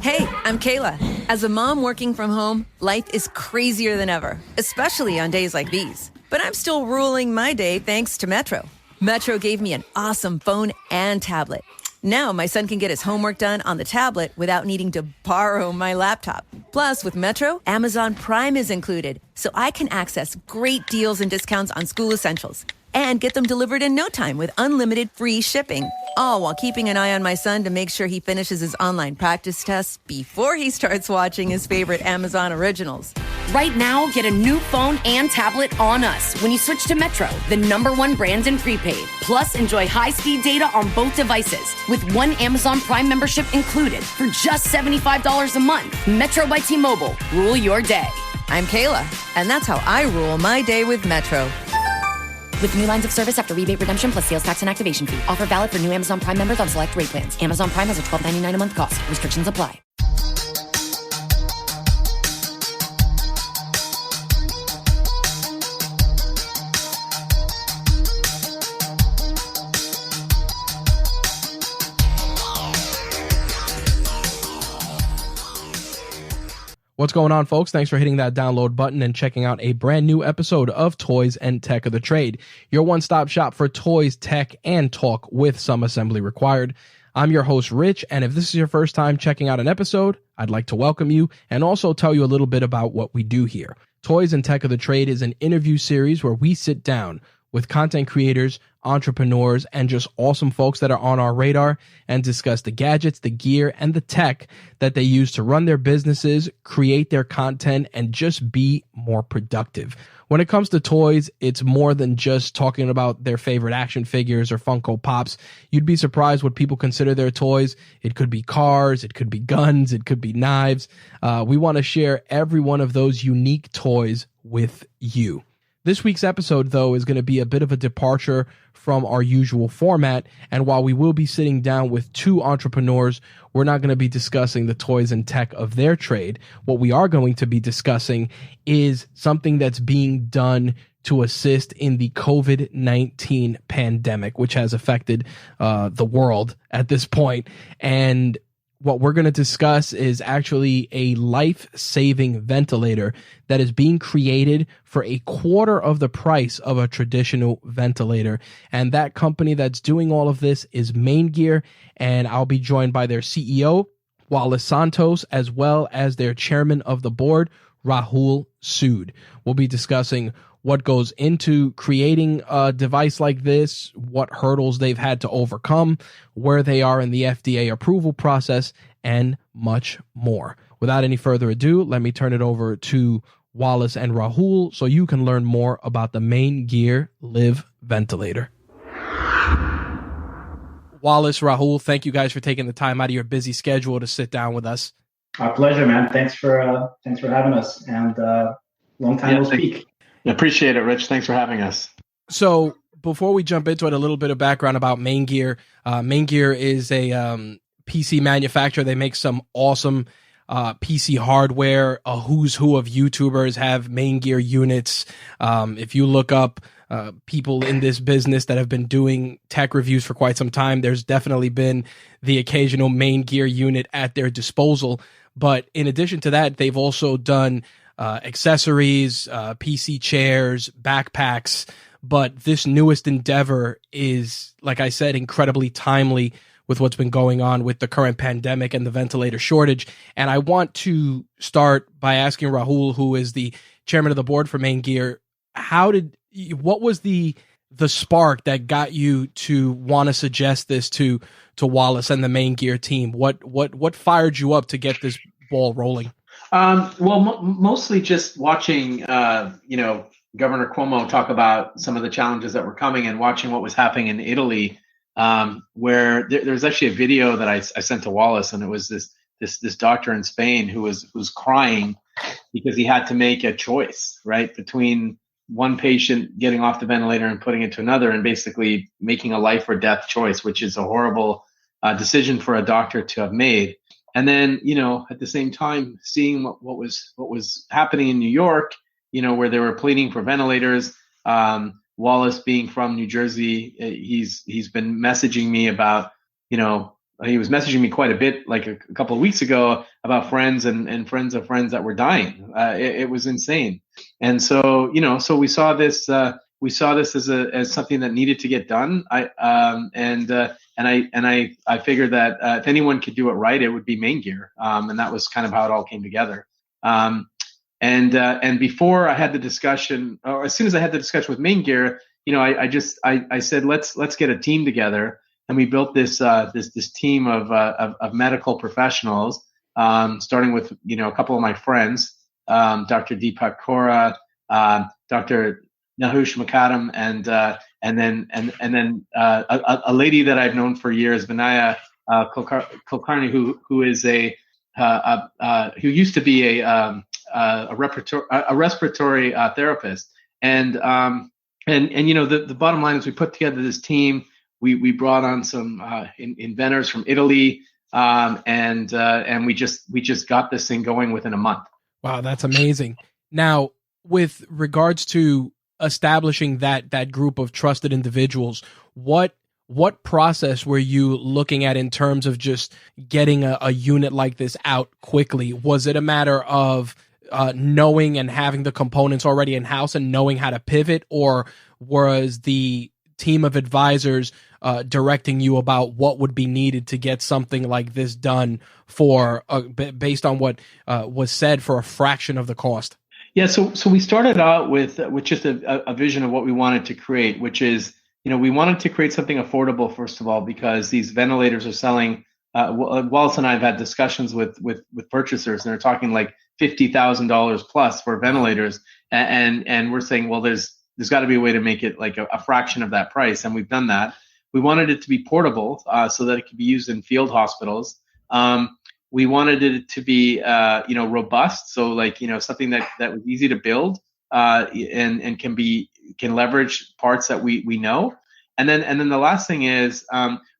Hey, I'm Kayla. As a mom working from home, life is crazier than ever, especially on days like these. But I'm still ruling my day thanks to Metro. Metro gave me an awesome phone and tablet. Now my son can get his homework done on the tablet without needing to borrow my laptop. Plus, with Metro, Amazon Prime is included, so I can access great deals and discounts on school essentials and get them delivered in no time with unlimited free shipping. All while keeping an eye on my son to make sure he finishes his online practice tests before he starts watching his favorite Amazon originals. Right now, get a new phone and tablet on us when you switch to Metro, the #1 brand in prepaid. Plus, enjoy high-speed data on both devices with one Amazon Prime membership included for just $75 a month. Metro by T-Mobile. Rule your day. I'm Kayla, and that's how I rule my day with Metro. With new lines of service after rebate redemption plus sales tax and activation fee. Offer valid for new Amazon Prime members on select rate plans. Amazon Prime has a $12.99 a month cost. Restrictions apply. What's going on, folks? Thanks for hitting that download button and checking out a brand new episode of Toys and Tech of the Trade, your one-stop shop for toys, tech, and talk with some assembly required. I'm your host, Rich, and if this is your first time checking out an episode, I'd like to welcome you and also tell you a little bit about what we do here. Toys and Tech of the Trade is an interview series where we sit down with content creators, entrepreneurs, and just awesome folks that are on our radar and discuss the gadgets, the gear, and the tech that they use to run their businesses, create their content, and just be more productive. When it comes to toys, it's more than just talking about their favorite action figures or Funko Pops. You'd be surprised what people consider their toys. It could be cars, it could be guns, it could be knives. We want to share every one of those unique toys with you. This week's episode, though, is going to be a bit of a departure from our usual format, and while we will be sitting down with two entrepreneurs, we're not going to be discussing the toys and tech of their trade. What we are going to be discussing is something that's being done to assist in the COVID-19 pandemic, which has affected the world at this point. And what we're going to discuss is actually a life-saving ventilator that is being created for a quarter of the price of a traditional ventilator. And that company that's doing all of this is MAINGEAR, and I'll be joined by their CEO, Wallace Santos, as well as their chairman of the board, Rahul Sood. We'll be discussing what goes into creating a device like this, what hurdles they've had to overcome, where they are in the FDA approval process, and much more. Without any further ado, let me turn it over to Wallace and Rahul so you can learn more about the MAINGEAR LIV ventilator. Wallace, Rahul, thank you guys for taking the time out of your busy schedule to sit down with us. Our pleasure, man. Thanks for having us, and long time no speak. Appreciate it, Rich. Thanks for having us. So before we jump into it, a little bit of background about MAINGEAR. MAINGEAR is a PC manufacturer. They make some awesome PC hardware. A who's who of YouTubers have MAINGEAR units. If you look up people in this business that have been doing tech reviews for quite some time, there's definitely been the occasional MAINGEAR unit at their disposal. But in addition to that, they've also done accessories, PC chairs, backpacks, but this newest endeavor is, like I said, incredibly timely with what's been going on with the current pandemic and the ventilator shortage. And I want to start by asking Rahul, who is the chairman of the board for MAINGEAR, what was the spark that got you to want to suggest this to Wallace and the MAINGEAR team? What fired you up to get this ball rolling? Mostly just watching, Governor Cuomo talk about some of the challenges that were coming and watching what was happening in Italy, where there's actually a video that I sent to Wallace, and it was this doctor in Spain who was crying because he had to make a choice, right, between one patient getting off the ventilator and putting it to another, and basically making a life or death choice, which is a horrible decision for a doctor to have made. And then, at the same time, seeing what was happening in New York, where they were pleading for ventilators. Wallace, being from New Jersey, he's been messaging me about, he was messaging me quite a bit, like a couple of weeks ago, about friends and friends of friends that were dying. It was insane. And so, so we saw this as something that needed to get done. I figured that if anyone could do it right, it would be MAINGEAR. And that was kind of how it all came together. And before I had the discussion, or as soon as I had the discussion with MAINGEAR, I said, let's get a team together. And we built this team of medical professionals, starting with a couple of my friends, Dr. Deepak Kaura, Dr. Nahush Makadam, and then a lady that I've known for years, Vinaya Kulkarni, who is who used to be a respiratory therapist, and the bottom line is we put together this team. We brought on some inventors from Italy, and we just got this thing going within a month. Wow, that's amazing. Now, with regards to establishing that group of trusted individuals, what process were you looking at in terms of just getting a unit like this out quickly? Was it a matter of knowing and having the components already in house and knowing how to pivot, or was the team of advisors directing you about what would be needed to get something like this done for based on what was said, for a fraction of the cost? Yeah, so we started out with just a vision of what we wanted to create, which is, we wanted to create something affordable, first of all, because these ventilators are selling. Wallace and I have had discussions with purchasers, and they're talking like $50,000 plus for ventilators, and we're saying, well, there's got to be a way to make it like a fraction of that price, and we've done that. We wanted it to be portable, so that it could be used in field hospitals. We wanted it to be, robust, so like something that was easy to build, and can leverage parts that we know. And then the last thing is,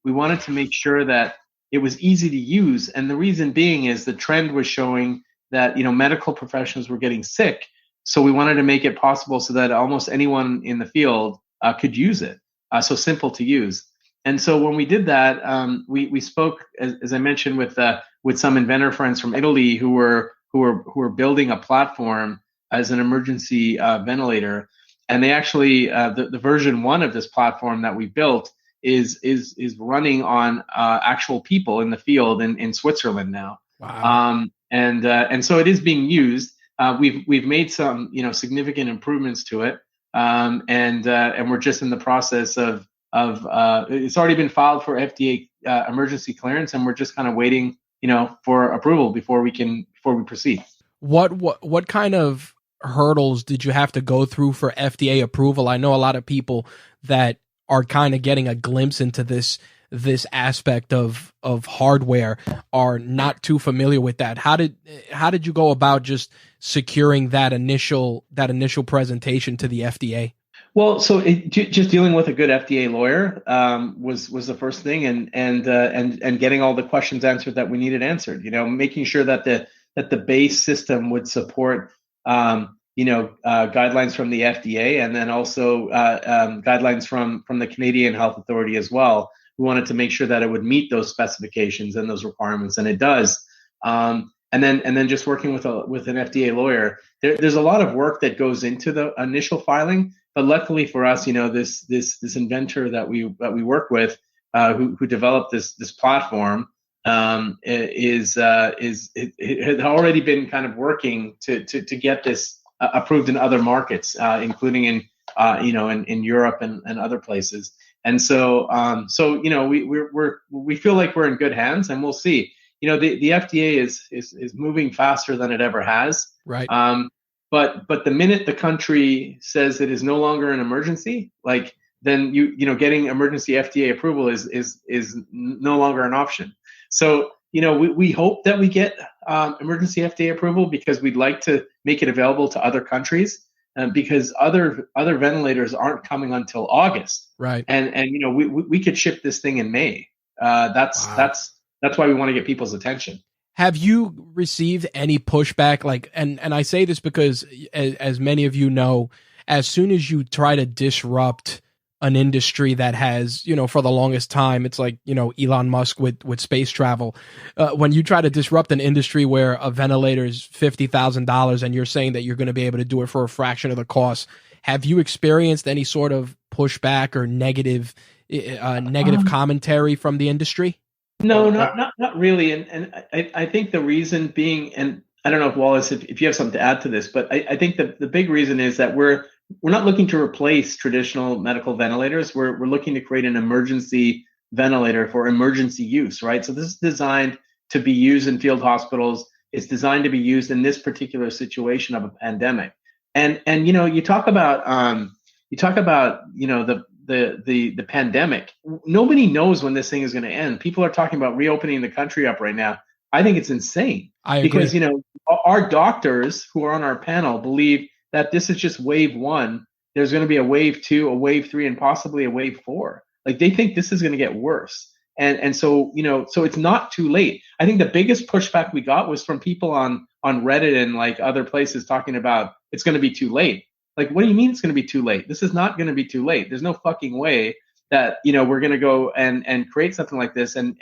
we wanted to make sure that it was easy to use, and the reason being is the trend was showing that medical professionals were getting sick, so we wanted to make it possible so that almost anyone in the field could use it. So simple to use. And so when we did that, we spoke, as I mentioned, with some inventor friends from Italy who were building a platform as an emergency ventilator, and they actually the version 1 of this platform that we built is running on actual people in the field in Switzerland now. Wow. And so it is being used. We've made some significant improvements to it, and we're just in the process of it's already been filed for FDA emergency clearance, and we're just kind of waiting for approval before we proceed. What kind of hurdles did you have to go through for FDA approval? I know a lot of people that are kind of getting a glimpse into this aspect of hardware are not too familiar with that. How did you go about just securing that initial presentation to the FDA? Well, so just dealing with a good FDA lawyer was the first thing, and getting all the questions answered that we needed answered. Making sure that the base system would support guidelines from the FDA, and then also guidelines from the Canadian Health Authority as well. We wanted to make sure that it would meet those specifications and those requirements, and it does. And then just working with an FDA lawyer, there's a lot of work that goes into the initial filing. But luckily for us, this inventor that we work with, who developed this platform, it had already been kind of working to get this approved in other markets, including in Europe and other places. And so we feel like we're in good hands, and we'll see. The FDA is moving faster than it ever has. Right. But the minute the country says it is no longer an emergency, then getting emergency FDA approval is no longer an option. So we hope that we get emergency FDA approval, because we'd like to make it available to other countries, because other ventilators aren't coming until August. Right. And we could ship this thing in May. That's why we want to get people's attention. Have you received any pushback? And I say this because, as many of you know, as soon as you try to disrupt an industry that has, for the longest time, it's like, Elon Musk with space travel. When you try to disrupt an industry where a ventilator is $50,000 and you're saying that you're going to be able to do it for a fraction of the cost, have you experienced any sort of pushback or negative commentary from the industry? No, not really. And I think the reason being, and I don't know if Wallace, if you have something to add to this, but I think the big reason is that we're not looking to replace traditional medical ventilators. We're looking to create an emergency ventilator for emergency use, right? So this is designed to be used in field hospitals. It's designed to be used in this particular situation of a pandemic. And you talk about the pandemic. Nobody knows when this thing is going to end. People are talking about reopening the country up right now. I think it's insane. I agree. Because our doctors who are on our panel believe that this is just wave 1. There's going to be a wave 2, a wave 3, and possibly a wave 4. Like, they think this is going to get worse. And so so it's not too late. I think the biggest pushback we got was from people on Reddit and like other places talking about it's going to be too late. Like, what do you mean it's going to be too late? This is not going to be too late. There's no fucking way that we're going to go and create something like this and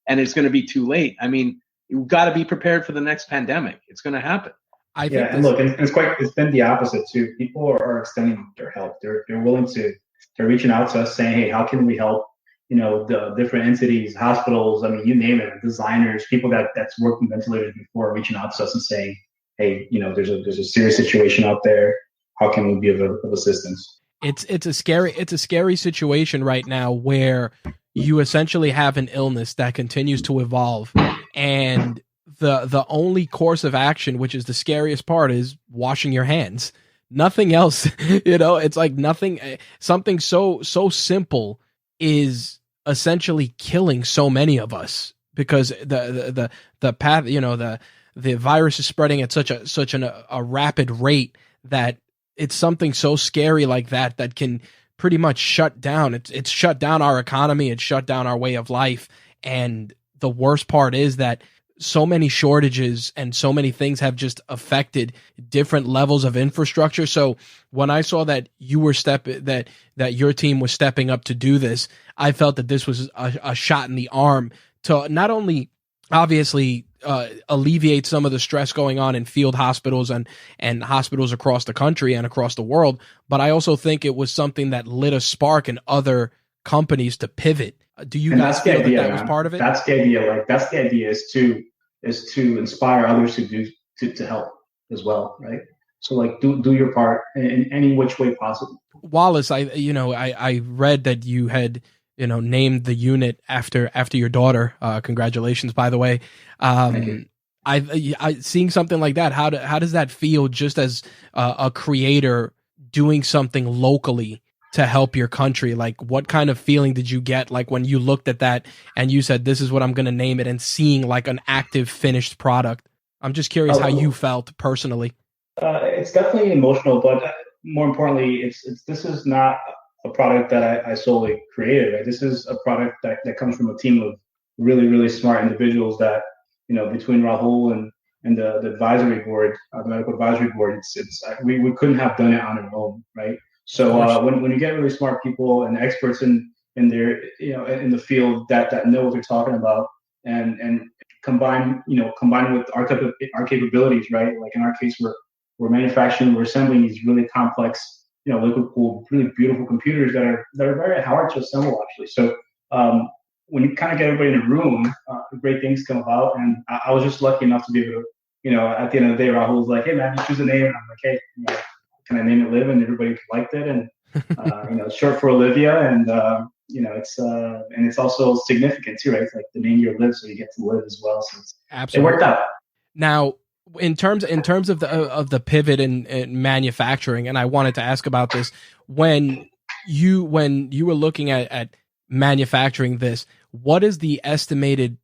it's going to be too late. I mean, you've got to be prepared for the next pandemic. It's going to happen. It's been the opposite too. People are extending their help. They're willing to. They're reaching out to us saying, hey, how can we help? The different entities, hospitals. I mean, you name it. Designers, people that's worked with ventilators before, are reaching out to us and saying, hey, there's a serious situation out there. How can we be of assistance? It's a scary situation right now where you essentially have an illness that continues to evolve, and the only course of action, which is the scariest part, is washing your hands. Nothing else. It's like something so simple is essentially killing so many of us, because the path, the virus is spreading at such a rapid rate that it's something so scary like that can pretty much shut down. It's shut down our economy. It's shut down our way of life. And the worst part is that so many shortages and so many things have just affected different levels of infrastructure. So when I saw that you were that your team was stepping up to do this, I felt that this was a shot in the arm to not only obviously alleviate some of the stress going on in field hospitals and hospitals across the country and across the world, but I also think it was something that lit a spark in other companies to pivot. Do you guys feel that was part of it? That's the idea. That's the idea, is to inspire others to help as well, right? So like do your part in any which way possible. Wallace, I read that you had named the unit after your daughter. Congratulations, by the way. Thank you. I seeing something like that. How does that feel, just as a creator doing something locally to help your country? Like, what kind of feeling did you get, like, when you looked at that and you said, this is what I'm going to name it, and seeing like an active finished product? I'm just curious how you felt personally. It's definitely emotional, but more importantly, this is not a product that I solely created, right? This is a product that comes from a team of really, really smart individuals that, between Rahul and the advisory board, the medical advisory board, we couldn't have done it on our own, right? So when you get really smart people and experts in their, in the field that know what they're talking about, and combine with our capabilities, right? Like in our case, we're manufacturing, we're assembling these really complex, liquid cooled, really beautiful computers that are very hard to assemble, actually. So when you kind of get everybody in a room, great things come about. And I was just lucky enough to be able to, at the end of the day, Rahul was like, hey man, just choose a name. And I'm like, hey, can I name it Liv? And everybody liked it. And it's short for Olivia, and it's also significant too, right? It's like the MAINGEAR LIV, so you get to live as well. So absolutely, it worked out. Now, in terms of the pivot in manufacturing, and I wanted to ask about this, when you were looking at manufacturing this, what is the estimated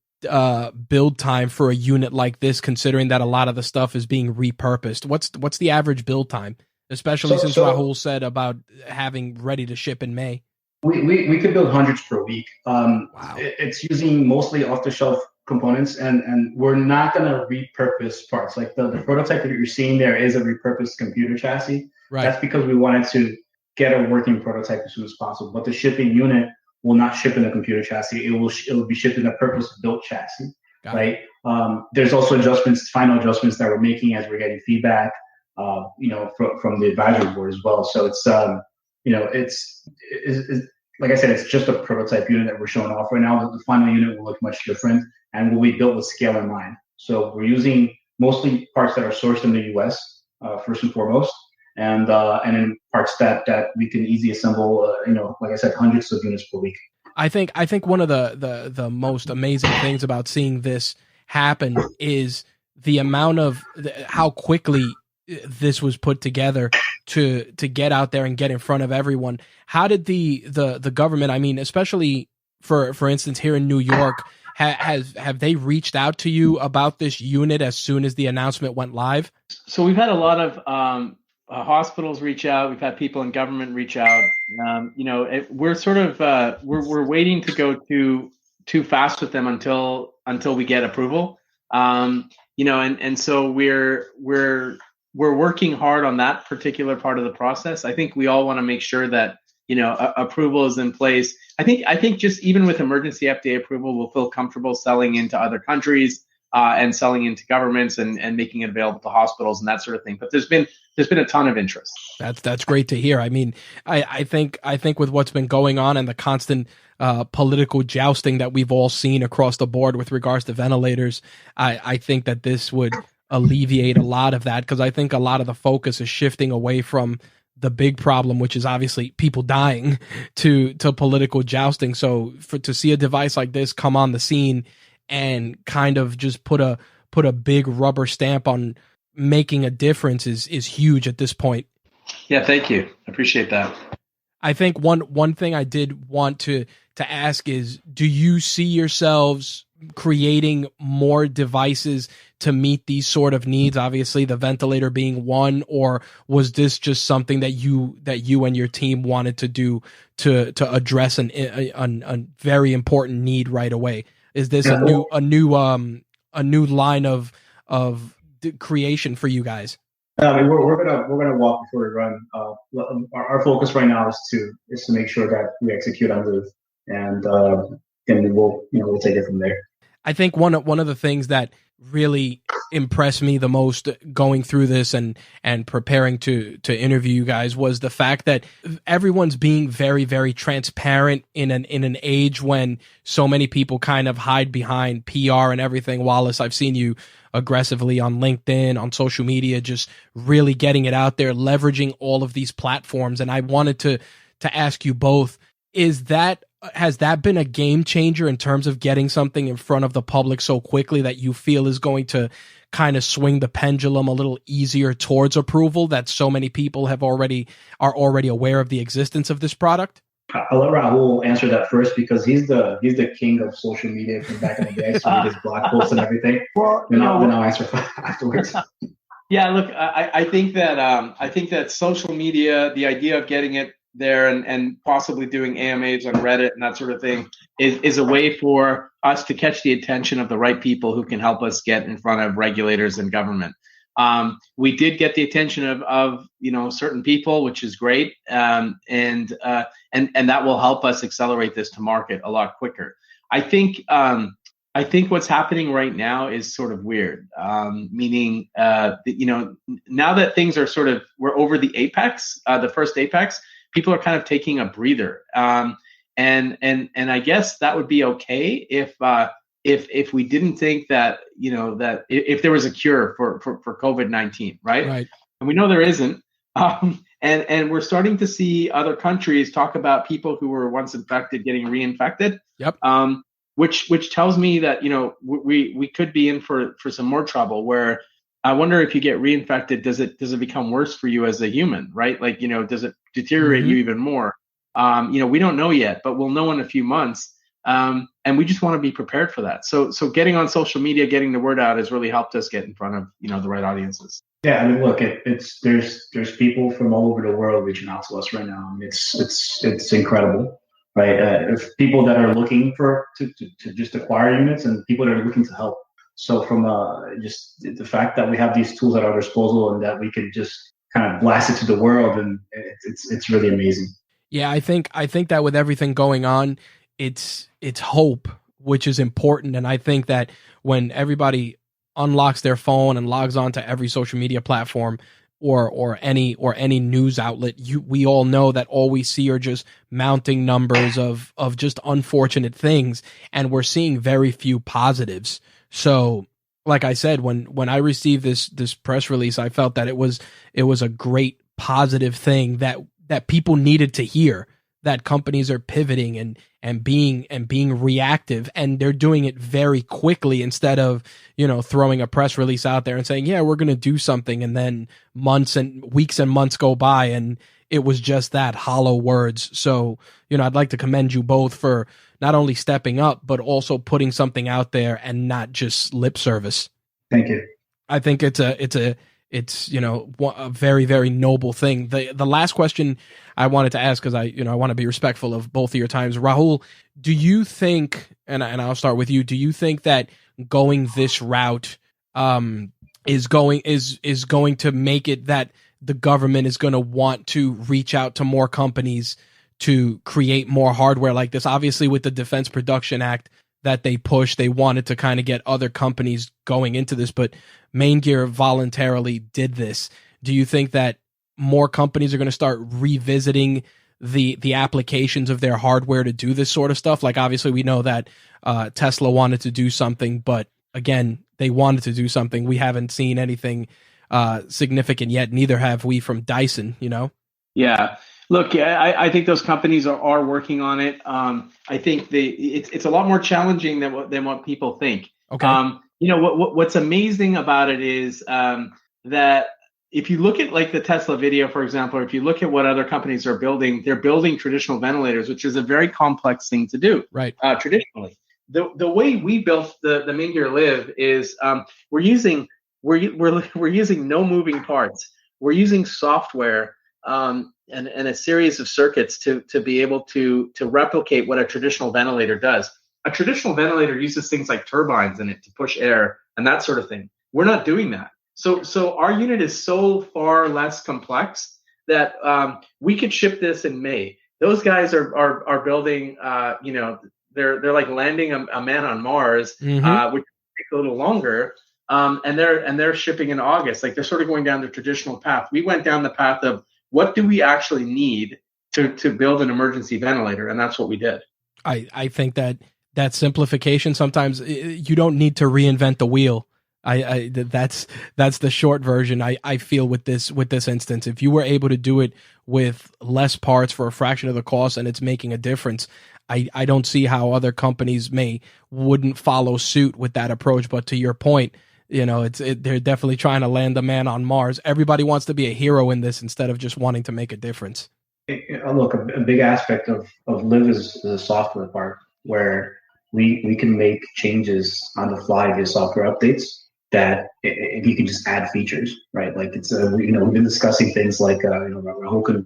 build time for a unit like this, considering that a lot of the stuff is being repurposed? What's the average build time, especially since Rahul said about having ready to ship in May? We could build hundreds per week. Wow. It's using mostly off-the-shelf components, and we're not going to repurpose parts. Like the prototype that you're seeing there is a repurposed computer chassis. Right. That's because we wanted to get a working prototype as soon as possible. But the shipping unit will not ship in a computer chassis. It will be shipped in a purpose-built chassis, right? There's also final adjustments that we're making as we're getting feedback, from the advisory board as well. So it's, it's like I said, it's just a prototype unit that we're showing off right now. The final unit will look much different and will be built with scale in mind. So we're using mostly parts that are sourced in the U.S. First and foremost, and then parts that we can easily assemble. Like I said, hundreds of units per week. I think one of the most amazing things about seeing this happen is the amount of how quickly this was put together to get out there and get in front of everyone. How did the government, I mean, especially for instance here in New York, have they reached out to you about this unit as soon as the announcement went live? So we've had a lot of hospitals reach out. We've had people in government reach out. We're sort of we're waiting to go too fast with them until we get approval. And so we're working hard on that particular part of the process. I think we all want to make sure that approval is in place. I think just even with emergency FDA approval, we'll feel comfortable selling into other countries and selling into governments and making it available to hospitals and that sort of thing. But there's been a ton of interest. That's great to hear. I mean, I think with what's been going on and the constant political jousting that we've all seen across the board with regards to ventilators, I think that this would alleviate a lot of that, because I think a lot of the focus is shifting away from the big problem, which is obviously people dying, to political jousting. So to see a device like this come on the scene and kind of just put a big rubber stamp on making a difference is huge at this point. Yeah, thank you. I appreciate that. I think one thing I did want to ask is, do you see yourselves creating more devices to meet these sort of needs? Obviously, the ventilator being one, or was this just something that you and your team wanted to do to address a very important need right away? Is this a new line of creation for you guys? We're gonna walk before we run. Our focus right now is to make sure that we execute on Live, and we'll take it from there. I think one of the things that really impressed me the most going through this and preparing to interview you guys was the fact that everyone's being very, very transparent in an age when so many people kind of hide behind PR and everything. Wallace, I've seen you aggressively on LinkedIn, on social media, just really getting it out there, leveraging all of these platforms. And I wanted to ask you both, has that been a game changer in terms of getting something in front of the public so quickly that you feel is going to kind of swing the pendulum a little easier towards approval, that so many people are already aware of the existence of this product? I'll let Rahul answer that first, because he's the king of social media from back in the day. So he does blog posts and everything. Well, then I'll answer afterwards. Yeah, look, I think that social media, the idea of getting it there and possibly doing AMAs on Reddit and that sort of thing is a way for us to catch the attention of the right people who can help us get in front of regulators and government. We did get the attention of certain people, which is great, and that will help us accelerate this to market a lot quicker. I think what's happening right now is sort of weird, meaning now that things are we're over the apex, the first apex. People are kind of taking a breather, and I guess that would be okay if we didn't think that that if there was a cure for COVID-19, right? Right. And we know there isn't, and we're starting to see other countries talk about people who were once infected getting reinfected. Yep. Which tells me that we could be in for some more trouble. Where I wonder, if you get reinfected, does it become worse for you as a human, right? Like, does it deteriorate you even more? We don't know yet, but we'll know in a few months. And we just want to be prepared for that. So getting on social media, getting the word out has really helped us get in front of, the right audiences. Yeah. I mean, look, there's people from all over the world reaching out to us right now. I mean, it's incredible, right? If people that are looking to just acquire units, and people that are looking to help. So from just the fact that we have these tools at our disposal and that we can just kind of blast it to the world, and it's really amazing. Yeah, I think that with everything going on, it's hope, which is important. And I think that when everybody unlocks their phone and logs on to every social media platform or any news outlet, we all know that all we see are just mounting numbers of just unfortunate things, and we're seeing very few positives. So like I said, when I received this press release, I felt that it was a great positive thing that people needed to hear, that companies are pivoting and being reactive, and they're doing it very quickly instead of, throwing a press release out there and saying, yeah, we're going to do something, and then weeks and months go by and it was just that, hollow words. So, I'd like to commend you both for not only stepping up, but also putting something out there and not just lip service. Thank you. I think it's a very, very noble thing. The last question I wanted to ask, because I want to be respectful of both of your times. Rahul, do you think, and I'll start with you, do you think that going this route is going to make it that the government is going to want to reach out to more companies to create more hardware like this? Obviously, with the Defense Production Act that they pushed, they wanted to kind of get other companies going into this, but MAINGEAR voluntarily did this. Do you think that more companies are going to start revisiting the applications of their hardware to do this sort of stuff? Like, obviously, we know that Tesla wanted to do something, but again, they wanted to do something. We haven't seen anything significant yet. Neither have we from Dyson, Yeah. Look, I think those companies are working on it. I think it's a lot more challenging than what people think. Okay. What's amazing about it is that if you look at like the Tesla video, for example, or if you look at what other companies are building, they're building traditional ventilators, which is a very complex thing to do. Right. Traditionally, the way we built the MAINGEAR Live is we're using no moving parts. We're using software and a series of circuits to be able to replicate what a traditional ventilator does. A traditional ventilator uses things like turbines in it to push air and that sort of thing. We're not doing that. So our unit is so far less complex that we could ship this in May. Those guys are building, they're like landing a man on Mars, which takes a little longer. And they're shipping in August. Like, they're sort of going down the traditional path. We went down the path of what do we actually need to build an emergency ventilator, and that's what we did. I think that simplification, sometimes you don't need to reinvent the wheel. That's the short version. I feel with this instance, if you were able to do it with less parts for a fraction of the cost and it's making a difference, I don't see how other companies wouldn't follow suit with that approach. But to your point, they're definitely trying to land a man on Mars. Everybody wants to be a hero in this instead of just wanting to make a difference. Look, a big aspect of Live is the software part, where we can make changes on the fly via software updates that if you can just add features, right? Like, it's we've been discussing things like Rahul can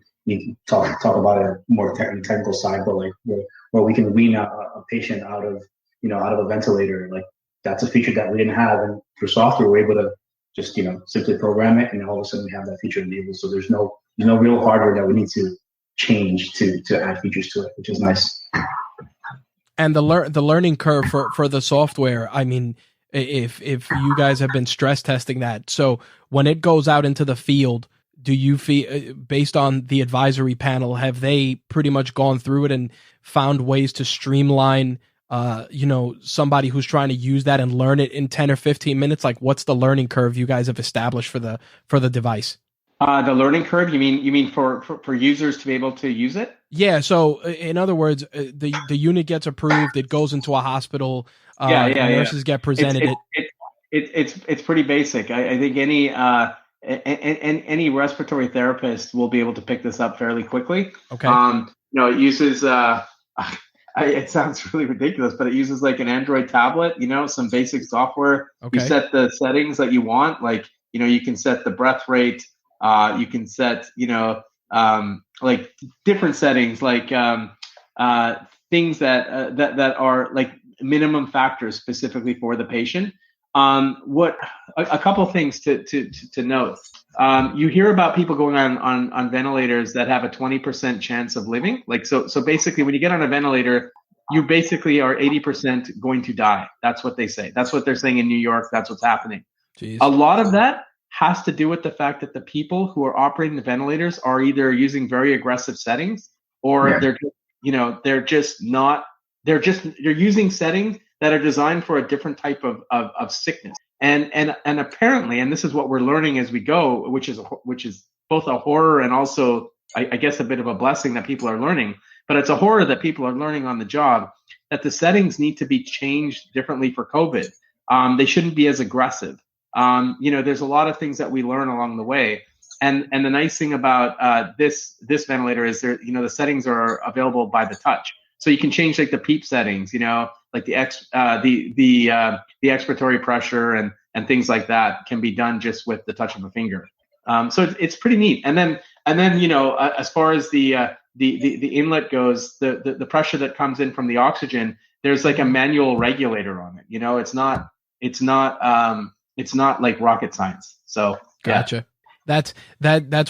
talk about it more technical side, but like where we can wean a patient out of a ventilator. Like, that's a feature that we didn't have, and through software we're able to just simply program it, and all of a sudden we have that feature enabled. So there's no real hardware that we need to change to add features to it, which is nice. And the learning curve for the software, I mean, if you guys have been stress testing that, so when it goes out into the field, do you feel, based on the advisory panel, have they pretty much gone through it and found ways to streamline somebody who's trying to use that and learn it in 10 or 15 minutes? Like, what's the learning curve you guys have established for the device? The learning curve, you mean for users to be able to use it? Yeah. So in other words, the unit gets approved, it goes into a hospital. Nurses get presented It's pretty basic. I think any respiratory therapist will be able to pick this up fairly quickly. Okay. It uses it sounds really ridiculous, but it uses like an Android tablet, some basic software. Okay. You set the settings that you want. Like, you can set the breath rate. You can set, like different settings, like things that are like minimum factors specifically for the patient. What a couple things to note. You hear about people going on ventilators that have a 20% chance of living. Like so basically, when you get on a ventilator, you basically are 80% going to die. That's what they say. That's what they're saying in New York. That's what's happening. Jeez. A lot of that has to do with the fact that the people who are operating the ventilators are either using very aggressive settings, or they're using settings that are designed for a different type of sickness. And apparently, and this is what we're learning as we go, which is both a horror and also, I guess, a bit of a blessing that people are learning. But it's a horror that people are learning on the job, that the settings need to be changed differently for COVID. They shouldn't be as aggressive. There's a lot of things that we learn along the way. And the nice thing about this ventilator is the settings are available by the touch. So you can change like the PEEP settings, like the expiratory pressure and things like that can be done just with the touch of a finger. So it's pretty neat. And then as far as the inlet goes, the pressure that comes in from the oxygen, there's like a manual regulator on it. It's not like rocket science. So gotcha. That's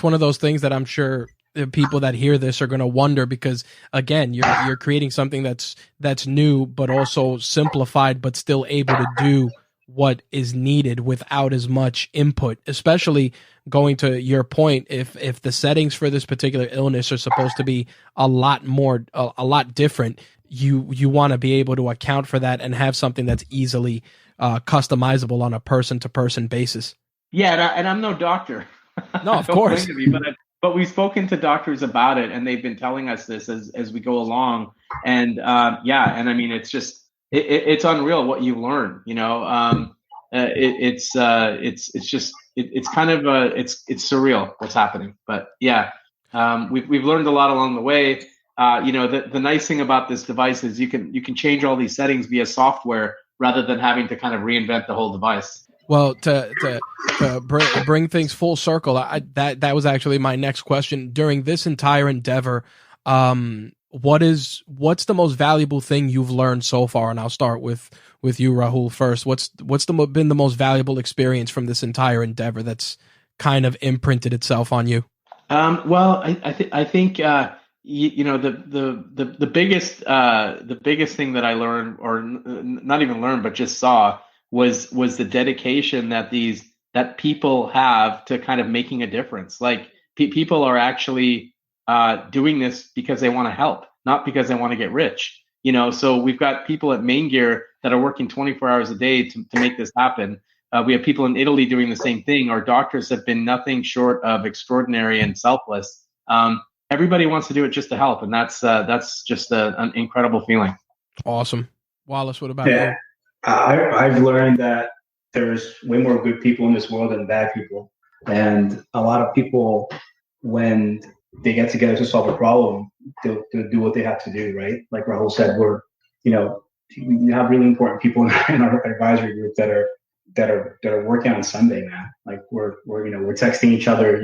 one of those things that I'm sure the people that hear this are going to wonder, because again, you're creating something that's new, but also simplified, but still able to do what is needed without as much input, especially going to your point. If the settings for this particular illness are supposed to be a lot different, you want to be able to account for that and have something that's easily customizable on a person to person basis. Yeah. And I'm no doctor. No, of course. But we've spoken to doctors about it, and they've been telling us this as we go along. And and I mean, it's just it's unreal what you learn. It's kind of it's surreal what's happening. But we've learned a lot along the way. The nice thing about this device is you can change all these settings via software rather than having to kind of reinvent the whole device. Well, to bring things full circle, that was actually my next question. During this entire endeavor, what's the most valuable thing you've learned so far? And I'll start with you, Rahul, first. What's been the most valuable experience from this entire endeavor that's kind of imprinted itself on you? Well, I think the biggest thing that I learned, or not even learned, but just saw, was the dedication that people have to kind of making a difference. Like people are actually doing this because they want to help, not because they want to get rich. So we've got people at MAINGEAR that are working 24 hours a day to make this happen. We have people in Italy doing the same thing. Our doctors have been nothing short of extraordinary and selfless. Everybody wants to do it just to help, and that's just an incredible feeling. Awesome. Wallace, what about you? I've learned that there's way more good people in this world than bad people. And a lot of people, when they get together to solve a problem, they'll do what they have to do, right? Like Rahul said, we have really important people in our advisory group that are working on Sunday, man. Like we're texting each other,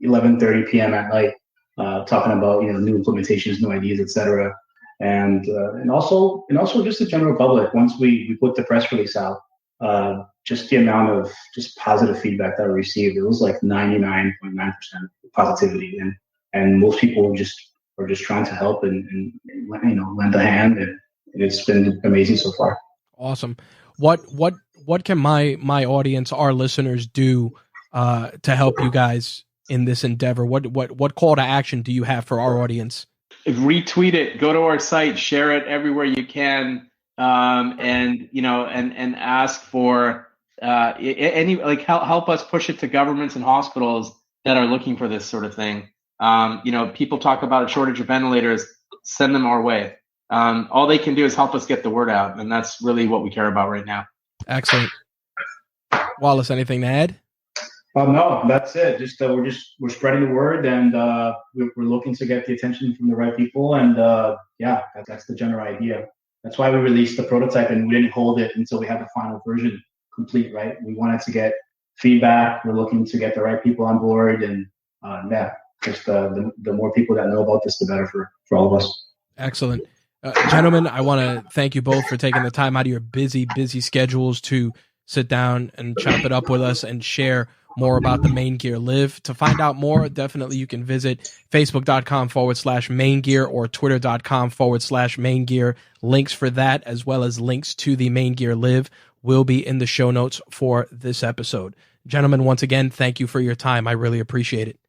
11:30 p.m. at night, talking about, new implementations, new ideas, etc. And also just the general public. Once we put the press release out, just the amount of just positive feedback that we received, it was like 99.9% positivity, and most people are just trying to help and lend a hand, and it's been amazing so far. Awesome. What can my audience, our listeners, do to help you guys in this endeavor? What call to action do you have for our audience? Retweet it, go to our site, share it everywhere you can, and ask for help us push it to governments and hospitals that are looking for this sort of thing. People talk about a shortage of ventilators, send them our way. All they can do is help us get the word out, and that's really what we care about right now. Excellent. Wallace, anything to add? No, that's it. We're spreading the word, and we're looking to get the attention from the right people. And that's the general idea. That's why we released the prototype, and we didn't hold it until we had the final version complete. Right? We wanted to get feedback. We're looking to get the right people on board, and just the more people that know about this, the better for all of us. Excellent, gentlemen. I want to thank you both for taking the time out of your busy schedules to sit down and chop it up with us and share more about the MAINGEAR Live. To find out more, definitely you can visit facebook.com/MAINGEAR or twitter.com/MAINGEAR. Links for that, as well as links to the MAINGEAR Live, will be in the show notes for this episode. Gentlemen, once again, thank you for your time. I really appreciate it.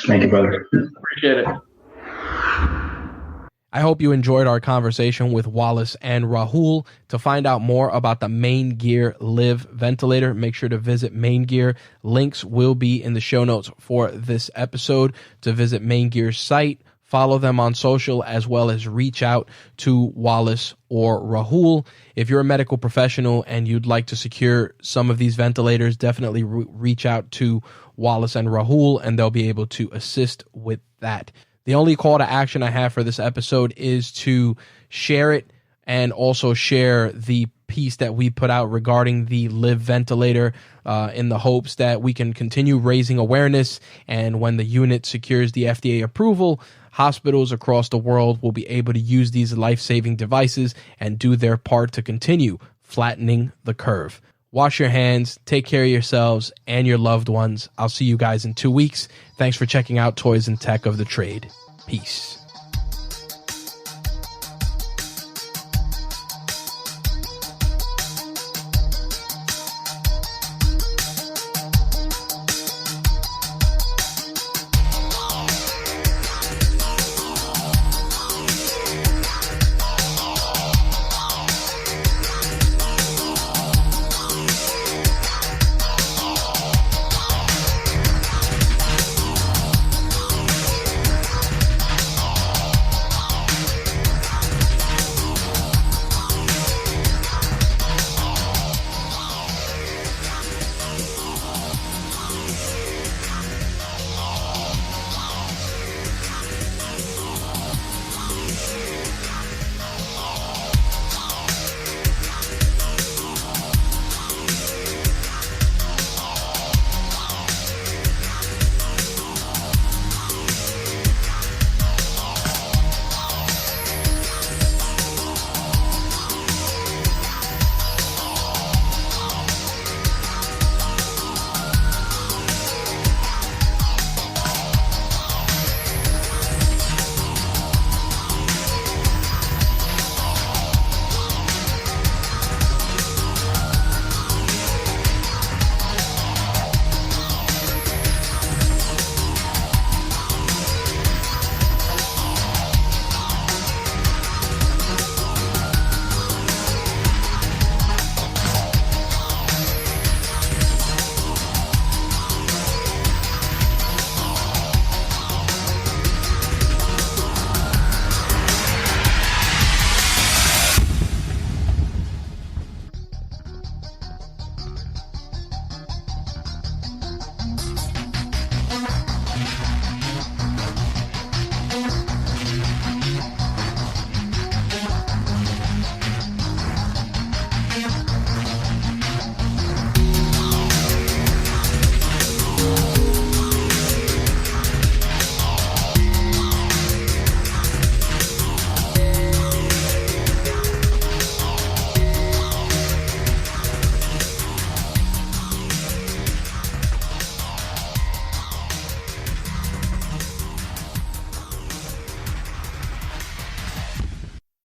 Thank you, brother. Appreciate it. I hope you enjoyed our conversation with Wallace and Rahul. To find out more about the MAINGEAR Live ventilator, make sure to visit MAINGEAR. Links will be in the show notes for this episode. To visit MAINGEAR's site, follow them on social, as well as reach out to Wallace or Rahul. If you're a medical professional and you'd like to secure some of these ventilators, definitely reach out to Wallace and Rahul, and they'll be able to assist with that. The only call to action I have for this episode is to share it and also share the piece that we put out regarding the Live ventilator, in the hopes that we can continue raising awareness. And when the unit secures the FDA approval, hospitals across the world will be able to use these life-saving devices and do their part to continue flattening the curve. Wash your hands, take care of yourselves and your loved ones. I'll see you guys in 2 weeks. Thanks for checking out Toys and Tech of the Trade. Peace.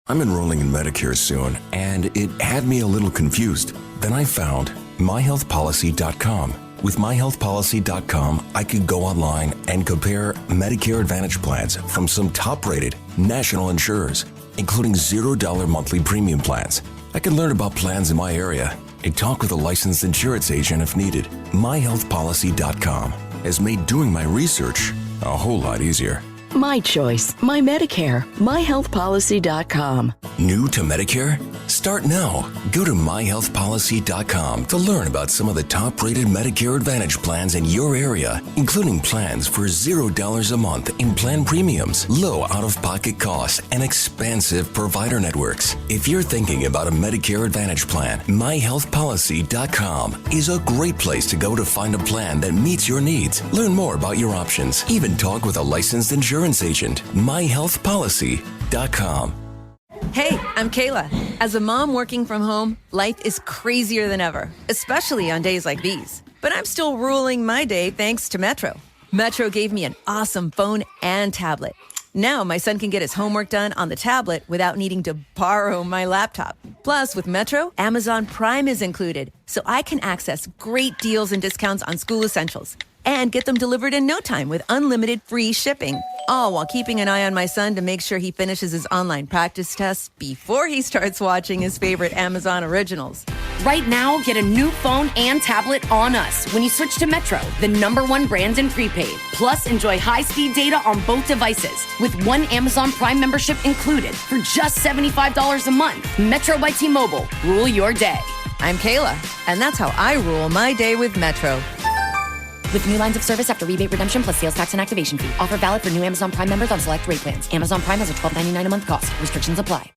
I'm enrolling in Medicare soon, and it had me a little confused. Then I found myhealthpolicy.com. With myhealthpolicy.com, I could go online and compare Medicare Advantage plans from some top-rated national insurers, including $0 monthly premium plans. I can learn about plans in my area and talk with a licensed insurance agent if needed. myhealthpolicy.com has made doing my research a whole lot easier. My choice, my Medicare, myhealthpolicy.com. New to Medicare? Start now. Go to myhealthpolicy.com to learn about some of the top-rated Medicare Advantage plans in your area, including plans for $0 a month in plan premiums, low out-of-pocket costs, and expansive provider networks. If you're thinking about a Medicare Advantage plan, myhealthpolicy.com is a great place to go to find a plan that meets your needs. Learn more about your options. Even talk with a licensed insurance agent. myhealthpolicy.com. Hey, I'm Kayla. As a mom working from home, life is crazier than ever, especially on days like these. But I'm still ruling my day thanks to Metro. Metro gave me an awesome phone and tablet. Now my son can get his homework done on the tablet without needing to borrow my laptop. Plus, with Metro, Amazon Prime is included, so I can access great deals and discounts on school essentials and get them delivered in no time with unlimited free shipping. All while keeping an eye on my son to make sure he finishes his online practice tests before he starts watching his favorite Amazon originals. Right now, get a new phone and tablet on us when you switch to Metro, the #1 brand in prepaid. Plus, enjoy high-speed data on both devices with one Amazon Prime membership included for just $75 a month. Metro by T-Mobile. Rule your day. I'm Kayla, and that's how I rule my day with Metro. With new lines of service after rebate redemption plus sales tax and activation fee. Offer valid for new Amazon Prime members on select rate plans. Amazon Prime has a $12.99 a month cost. Restrictions apply.